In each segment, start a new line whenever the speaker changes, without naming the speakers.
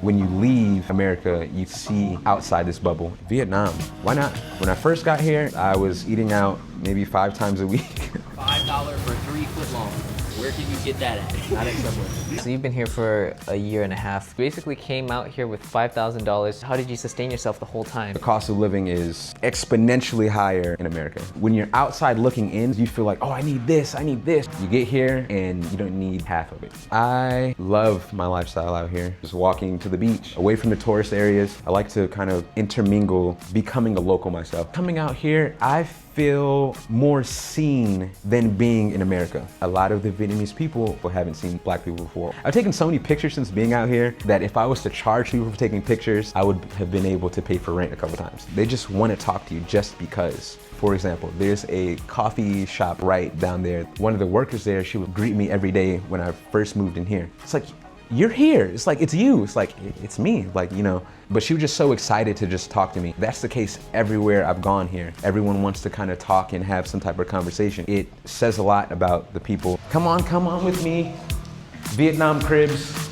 When you leave America, you see outside this bubble. Vietnam, why not? When I first got here, I was eating out maybe 5 times a week.
$5 for 3 foot long. Where can you get that at? Not at Subway.
So you've been here for a year and a half. Basically came out here with $5,000. How did you sustain yourself the whole time?
The cost of living is exponentially higher in America. When you're outside looking in, you feel like, oh, I need this, I need this. You get here and you don't need half of it. I love my lifestyle out here. Just walking to the beach, away from the tourist areas. I like to kind of intermingle, becoming a local myself. Coming out here, I feel more seen than being in America. A lot of the Vietnamese people haven't seen black people before. I've taken so many pictures since being out here that if I was to charge people for taking pictures, I would have been able to pay for rent a couple times. They just want to talk to you just because. For example, there's a coffee shop right down there. One of the workers there, she would greet me every day when I first moved in here. It's like, you're here. It's like, it's you. It's like, it's me. Like, you know, but she was just so excited to just talk to me. That's the case everywhere I've gone here. Everyone wants to kind of talk and have some type of conversation. It says a lot about the people. Come on with me. Vietnam cribs.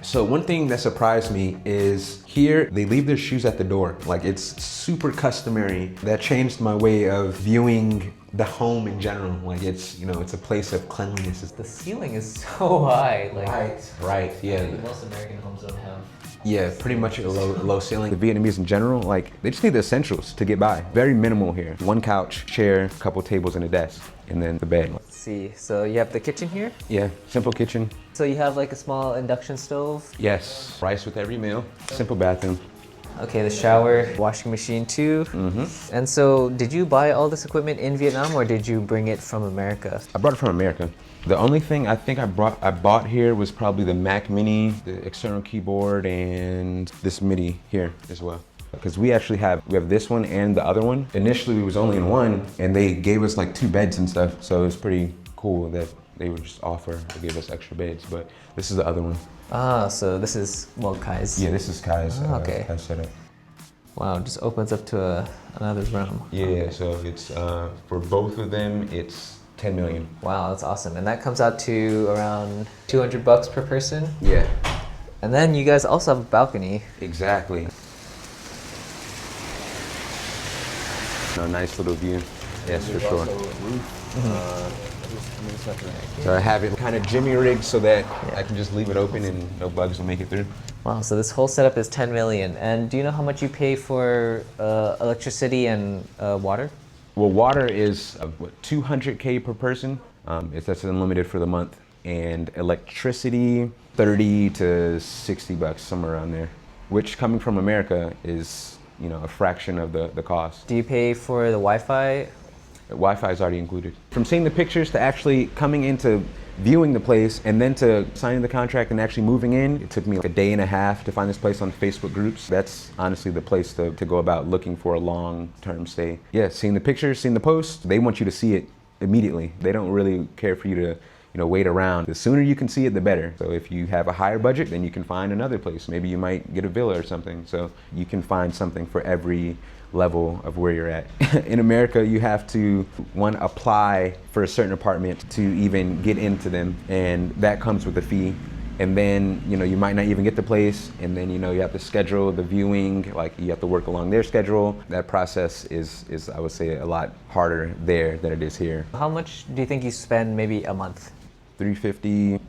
So one thing that surprised me is here, they leave their shoes at the door. Like, it's super customary. That changed my way of viewing the home in general. Like, it's, you know, it's a place of cleanliness.
The ceiling is so high. Like,
Right, yeah.
most American homes don't have.
Yeah, pretty much a low ceiling. The Vietnamese in general, like, they just need the essentials to get by. Very minimal here. One couch, chair, a couple tables and a desk, and then the bed.
Let's see, so you have the kitchen here?
Yeah, simple kitchen.
So you have like a small induction stove?
Yes, rice with every meal. Simple bathroom.
Okay, the shower, washing machine too. And so did you buy all this equipment in Vietnam or did you bring it from America?
I brought it from America. The only thing I think I bought here was probably the Mac Mini, the external keyboard, and this MIDI here as well. Because we have this one and the other one. Initially, we was only in one, and they gave us like 2 beds and stuff. So it was pretty cool that they would just offer to give us extra beds. But this is the other one.
Ah, so this is, well, Kai's.
Yeah, this is Kai's,
okay.
setup.
Wow, just opens up to another room.
Yeah, so it's, for both of them, it's 10 million.
Wow, that's awesome. And that comes out to around $200 per person?
Yeah.
And then you guys also have a balcony.
Exactly. A nice little view. Yes, for sure. So I have it kind of jimmy rigged so that I can just leave it open and no bugs will make it through.
Wow, so this whole setup is 10 million. And do you know how much you pay for electricity and water?
Well, water is what, 200K per person. That's unlimited for the month. And electricity, 30 to 60 bucks, somewhere around there. Which, coming from America, is, you know, a fraction of the cost.
Do you pay for the Wi-Fi?
Wi-Fi is already included. From seeing the pictures to actually coming into viewing the place and then to signing the contract and actually moving in, it took me like a day and a half to find this place on Facebook groups. That's honestly the place to go about looking for a long-term stay. Yeah, seeing the pictures, seeing the posts, they want you to see it immediately. They don't really care for you to, you know, wait around. The sooner you can see it, the better. So if you have a higher budget, then you can find another place. Maybe you might get a villa or something. So you can find something for every level of where you're at. In America, you have to, one, apply for a certain apartment to even get into them, and that comes with a fee. And then, you know, you might not even get the place, and then, you know, you have to schedule the viewing, like you have to work along their schedule. That process is I would say, a lot harder there than it is here.
How much do you think you spend maybe a month?
$350,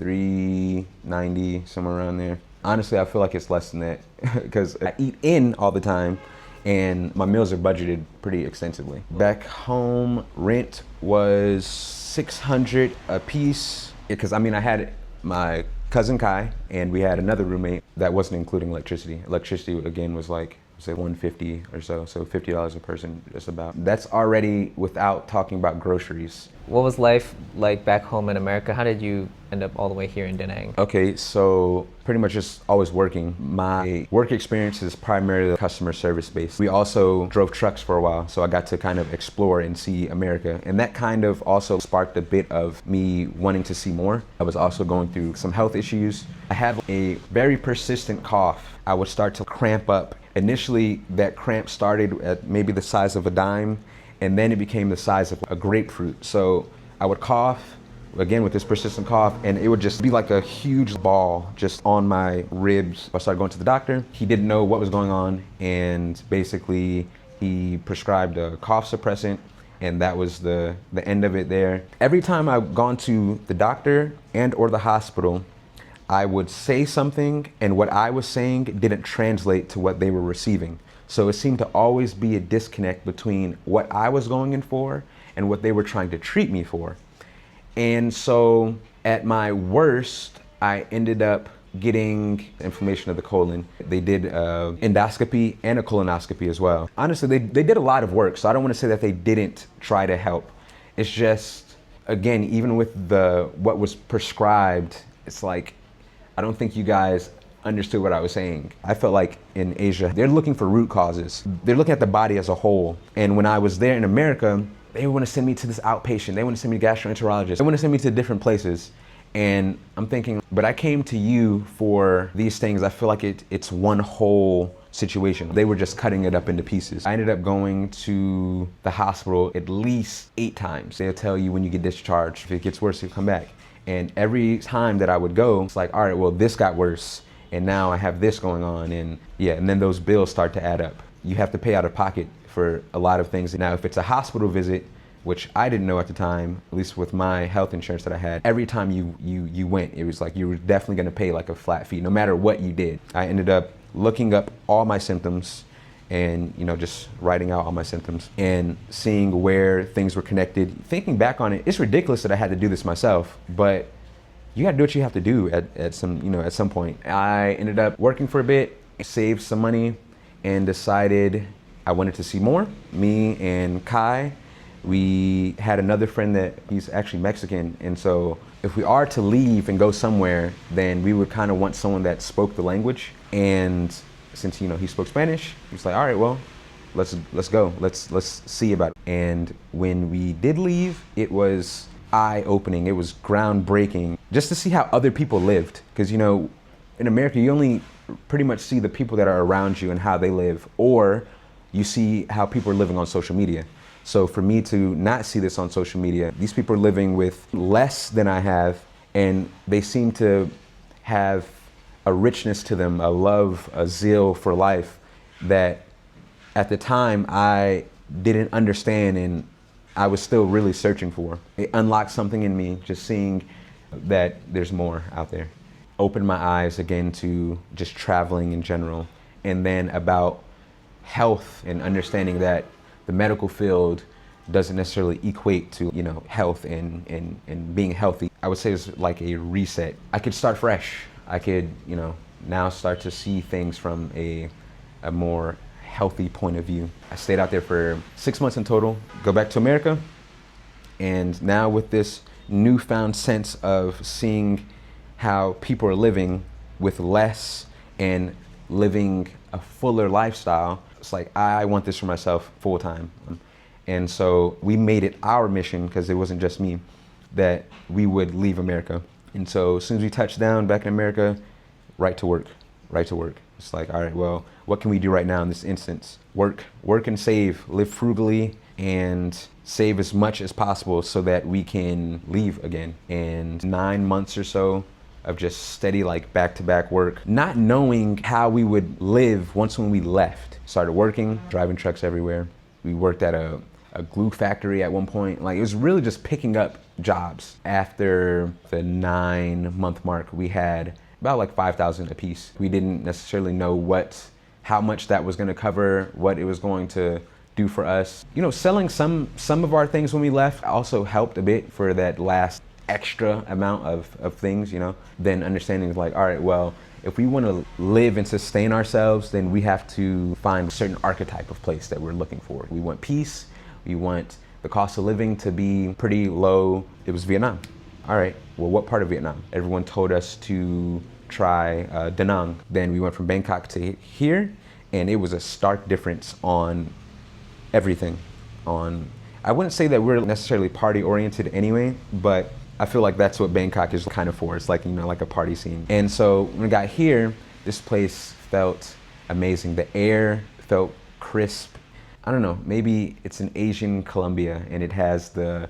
$390, somewhere around there. Honestly, I feel like it's less than that because I eat in all the time and my meals are budgeted pretty extensively. Back home, rent was $600 a piece because I mean, I had my cousin Kai and we had another roommate that wasn't including electricity. Electricity again was like, say $150 or so $50 a person, just about. That's already without talking about groceries.
What was life like back home in America? How did you end up all the way here in Da Nang?
Okay, so pretty much just always working. My work experience is primarily customer service based. We also drove trucks for a while, so I got to kind of explore and see America. And that kind of also sparked a bit of me wanting to see more. I was also going through some health issues. I had a very persistent cough. I would start to cramp up. Initially, that cramp started at maybe the size of a dime, and then it became the size of a grapefruit. So I would cough, again with this persistent cough, and it would just be like a huge ball just on my ribs. I started going to the doctor. He didn't know what was going on, and basically he prescribed a cough suppressant, and that was the end of it there. Every time I've gone to the doctor and or the hospital, I would say something, and what I was saying didn't translate to what they were receiving. So it seemed to always be a disconnect between what I was going in for and what they were trying to treat me for. And so at my worst, I ended up getting inflammation of the colon. They did endoscopy and a colonoscopy as well. Honestly, they did a lot of work, so I don't want to say that they didn't try to help. It's just, again, even with what was prescribed, it's like, I don't think you guys understood what I was saying. I felt like in Asia, they're looking for root causes. They're looking at the body as a whole. And when I was there in America, they want to send me to this outpatient. They want to send me to gastroenterologist. They want to send me to different places. And I'm thinking, but I came to you for these things. I feel like it's one whole situation. They were just cutting it up into pieces. I ended up going to the hospital at least 8 times. They'll tell you when you get discharged. If it gets worse, you come back. And every time that I would go, it's like, all right, well, this got worse, and now I have this going on, and yeah, and then those bills start to add up. You have to pay out of pocket for a lot of things. Now, if it's a hospital visit, which I didn't know at the time, at least with my health insurance that I had, every time you went, it was like you were definitely gonna pay like a flat fee, no matter what you did. I ended up looking up all my symptoms and just writing out all my symptoms and seeing where things were connected. Thinking back on it, it's ridiculous that I had to do this myself, but you gotta do what you have to do at some point. I ended up working for a bit, saved some money, and decided I wanted to see more. Me and Kai, we had another friend that he's actually Mexican, and so if we are to leave and go somewhere, then we would kind of want someone that spoke the language. And since he spoke Spanish, he was like, all right, well, let's go. Let's see about it. And when we did leave, it was eye-opening. It was groundbreaking just to see how other people lived. Because in America, you only pretty much see the people that are around you and how they live, or you see how people are living on social media. So for me to not see this on social media, these people are living with less than I have, and they seem to have a richness to them, a love, a zeal for life that at the time I didn't understand, and I was still really searching for. It unlocked something in me, just seeing that there's more out there. Opened my eyes again to just traveling in general, and then about health and understanding that the medical field doesn't necessarily equate to health and being healthy. I would say it's like a reset. I could start fresh. I could now start to see things from a more healthy point of view. I stayed out there for 6 months in total, go back to America, and now with this newfound sense of seeing how people are living with less and living a fuller lifestyle, it's like, I want this for myself full time. And so we made it our mission, because it wasn't just me, that we would leave America. And so as soon as we touched down back in America, right to work. It's like, all right, well, what can we do right now in this instance? Work and save, live frugally, and save as much as possible so that we can leave again. And 9 months or so of just steady, like back-to-back work, not knowing how we would live once when we left. Started working, driving trucks everywhere. We worked at a glue factory at one point. Like, it was really just picking up jobs. After the 9-month mark, we had about like 5,000 a piece. We didn't necessarily know how much that was gonna cover, what it was going to do for us. Selling some of our things when we left also helped a bit for that last extra amount of things, Then understanding is like, all right, well, if we want to live and sustain ourselves, then we have to find a certain archetype of place that we're looking for. We want peace. We want the cost of living to be pretty low. It was Vietnam. All right, well, what part of Vietnam? Everyone told us to try Da Nang. Then we went from Bangkok to here, and it was a stark difference on everything. I wouldn't say that we're necessarily party oriented anyway, but I feel like that's what Bangkok is kind of for. It's like, like a party scene. And so when I got here, this place felt amazing. The air felt crisp. I don't know, maybe it's an Asian Colombia, and it has the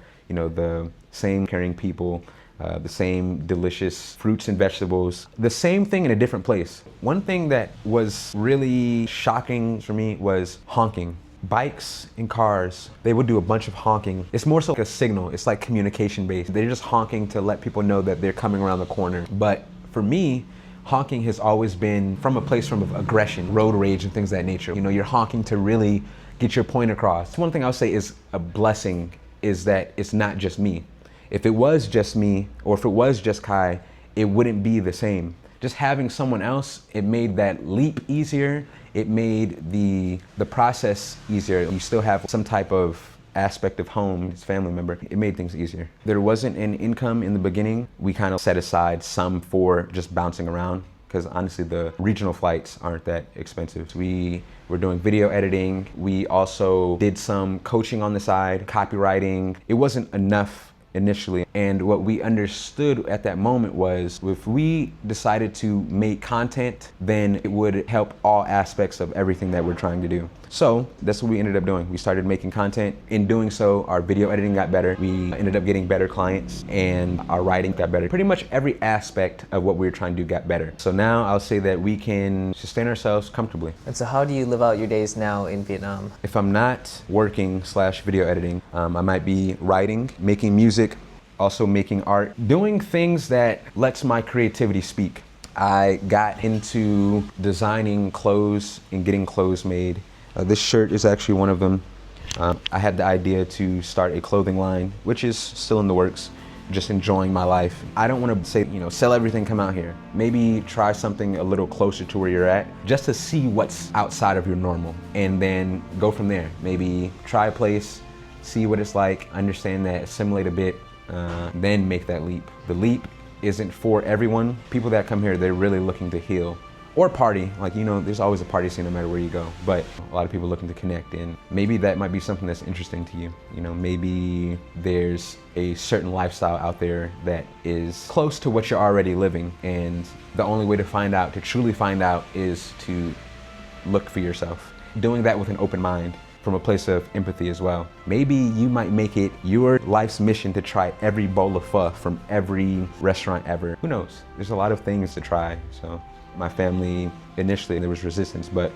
same caring people, the same delicious fruits and vegetables, the same thing in a different place. One thing that was really shocking for me was honking. Bikes and cars, they would do a bunch of honking. It's more so like a signal. It's like communication based. They're just honking to let people know that they're coming around the corner. But for me, honking has always been from a place from aggression, road rage and things of that nature. You know, you're honking to really get your point across. One thing I would say is a blessing is that it's not just me. If it was just me, or if it was just Kai, it wouldn't be the same. Just having someone else, it made that leap easier. It made the process easier. You still have some type of aspect of home, his family member. It made things easier. There wasn't an income in the beginning. We kind of set aside some for just bouncing around, because honestly, the regional flights aren't that expensive. We were doing video editing. We also did some coaching on the side, copywriting. It wasn't enough initially. And what we understood at that moment was if we decided to make content, then it would help all aspects of everything that we're trying to do. So that's what we ended up doing. We started making content. In doing so, our video editing got better. We ended up getting better clients and our writing got better. Pretty much every aspect of what we were trying to do got better. So now I'll say that we can sustain ourselves comfortably.
And so how do you live out your days now in Vietnam?
If I'm not working / video editing, I might be writing, making music, also making art, doing things that lets my creativity speak. I got into designing clothes and getting clothes made. This shirt is actually one of them. I had the idea to start a clothing line, which is still in the works, just enjoying my life. I don't want to say, you know, sell everything, come out here. Maybe try something a little closer to where you're at, just to see what's outside of your normal, and then go from there. Maybe try a place, see what it's like, understand that, assimilate a bit, then make that leap. The leap isn't for everyone. People that come here, they're really looking to heal or party. Like, you know, there's always a party scene no matter where you go, but a lot of people looking to connect, and maybe that might be something that's interesting to you. You know, maybe there's a certain lifestyle out there that is close to what you're already living, and the only way to find out, to truly find out, is to look for yourself. Doing that with an open mind, from a place of empathy as well. Maybe you might make it your life's mission to try every bowl of pho from every restaurant ever. Who knows? There's a lot of things to try. So my family, initially there was resistance, but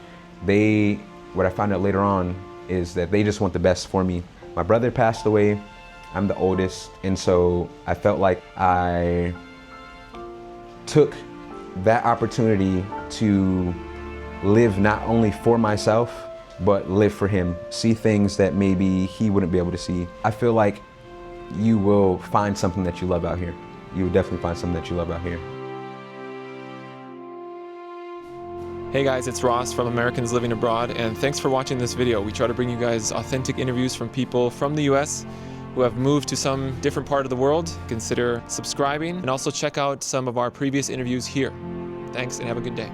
what I found out later on is that they just want the best for me. My brother passed away, I'm the oldest, and so I felt like I took that opportunity to live not only for myself, but live for him, see things that maybe he wouldn't be able to see. I feel like you will find something that you love out here. You will definitely find something that you love out here.
Hey guys, it's Ross from Americans Living Abroad, and thanks for watching this video. We try to bring you guys authentic interviews from people from the US who have moved to some different part of the world. Consider subscribing and also check out some of our previous interviews here. Thanks and have a good day.